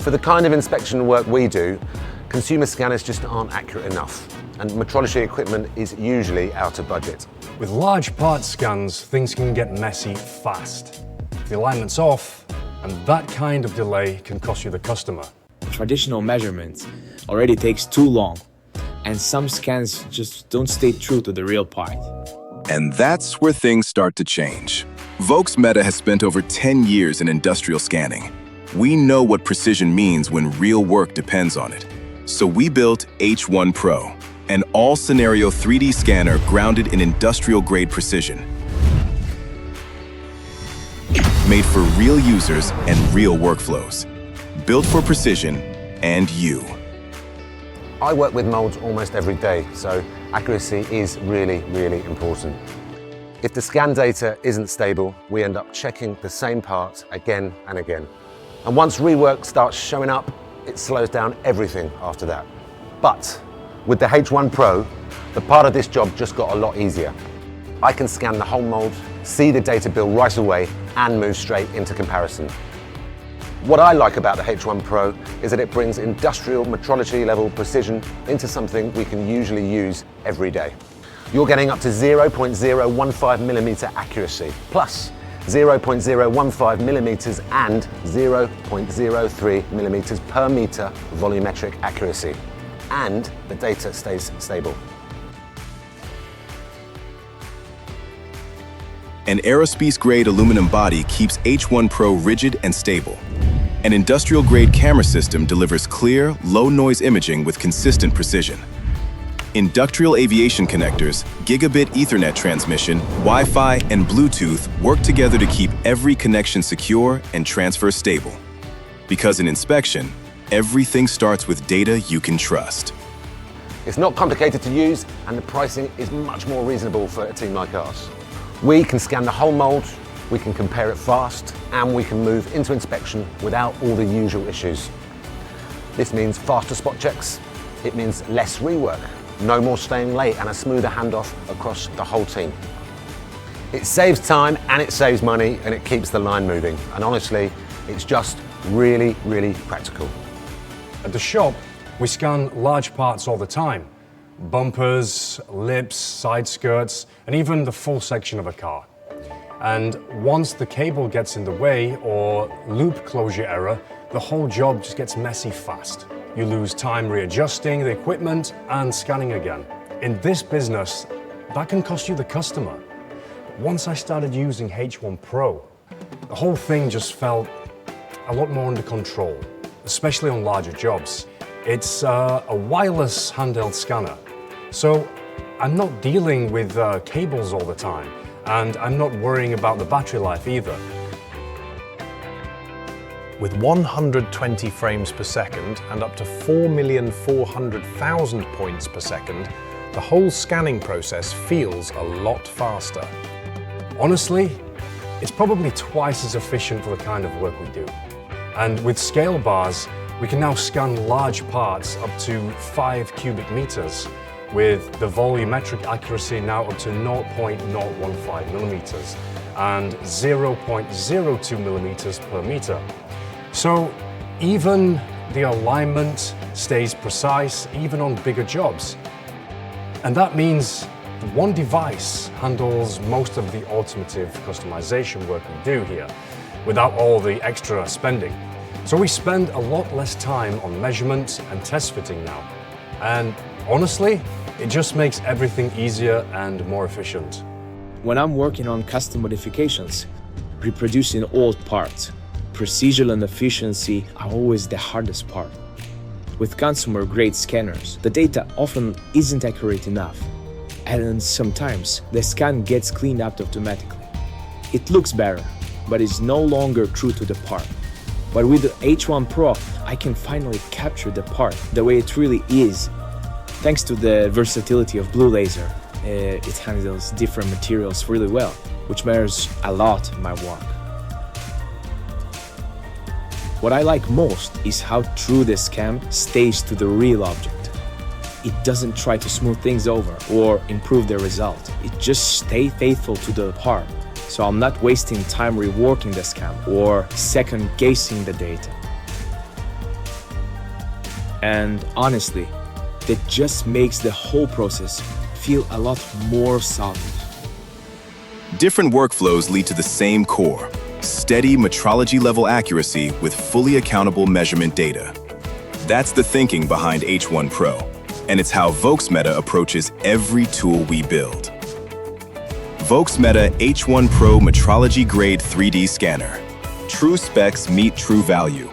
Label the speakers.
Speaker 1: For the kind of inspection work we do, consumer scanners just aren't accurate enough, and metrology equipment is usually out of budget.
Speaker 2: With large part scans, things can get messy fast. The alignment's off, and that kind of delay can cost you the customer.
Speaker 3: Traditional measurements already takes too long, and some scans just don't stay true to the real part.
Speaker 4: And that's where things start to change. VoxMeta has spent over 10 years in industrial scanning. We know what precision means when real work depends on it. So we built H1 Pro, an all-scenario 3D scanner grounded in industrial-grade precision. Made for real users and real workflows. Built for precision and you.
Speaker 1: I work with molds almost every day, so accuracy is really, really important. If the scan data isn't stable, we end up checking the same part again and again. And once rework starts showing up, it slows down everything after that. But with the H1 Pro, the part of this job just got a lot easier. I can scan the whole mold, see the data bill right away, and move straight into comparison. What I like about the H1 Pro is that it brings industrial metrology level precision into something we can usually use every day. You're getting up to 0.015 millimeter accuracy, plus 0.015 millimeters and 0.03 millimeters per meter volumetric accuracy. And the data stays stable.
Speaker 4: An aerospace-grade aluminum body keeps H1 Pro rigid and stable. An industrial-grade camera system delivers clear, low-noise imaging with consistent precision. Industrial aviation connectors, gigabit Ethernet transmission, Wi-Fi, and Bluetooth work together to keep every connection secure and transfer stable. Because in inspection, everything starts with data you can trust.
Speaker 1: It's not complicated to use, and the pricing is much more reasonable for a team like ours. We can scan the whole mold, we can compare it fast, and we can move into inspection without all the usual issues. This means faster spot checks, it means less rework, no more staying late, and a smoother handoff across the whole team. It saves time and it saves money and it keeps the line moving. And honestly, it's just really, really practical.
Speaker 2: At the shop, we scan large parts all the time. Bumpers, lips, side skirts, and even the full section of a car. And once the cable gets in the way or loop closure error, the whole job just gets messy fast. You lose time readjusting the equipment and scanning again. In this business, that can cost you the customer. Once I started using H1 Pro, the whole thing just felt a lot more under control, especially on larger jobs. It's a wireless handheld scanner, so I'm not dealing with cables all the time, and I'm not worrying about the battery life either.
Speaker 5: With 120 frames per second and up to 4,400,000 points per second, the whole scanning process feels a lot faster.
Speaker 2: Honestly, it's probably twice as efficient for the kind of work we do. And with scale bars, we can now scan large parts up to 5 cubic meters, with the volumetric accuracy now up to 0.015 millimeters and 0.02 millimeters per meter. So even the alignment stays precise, even on bigger jobs. And that means one device handles most of the automotive customization work we do here, without all the extra spending. So we spend a lot less time on measurement and test fitting now. And honestly, it just makes everything easier and more efficient.
Speaker 3: When I'm working on custom modifications, reproducing old parts, precision and efficiency are always the hardest part. With consumer-grade scanners, the data often isn't accurate enough, and sometimes the scan gets cleaned up automatically. It looks better, but is no longer true to the part. But with the H1 Pro, I can finally capture the part the way it really is. Thanks to the versatility of Blue Laser, it handles different materials really well, which matters a lot in my work. What I like most is how true the scan stays to the real object. It doesn't try to smooth things over or improve the result. It just stays faithful to the part. So I'm not wasting time reworking the scan or second-guessing the data. And honestly, that just makes the whole process feel a lot more solid.
Speaker 4: Different workflows lead to the same core, steady metrology-level accuracy with fully accountable measurement data. That's the thinking behind H1 Pro, and it's how VoxMeta approaches every tool we build. VoxMeta H1 Pro Metrology Grade 3D Scanner. True specs meet true value.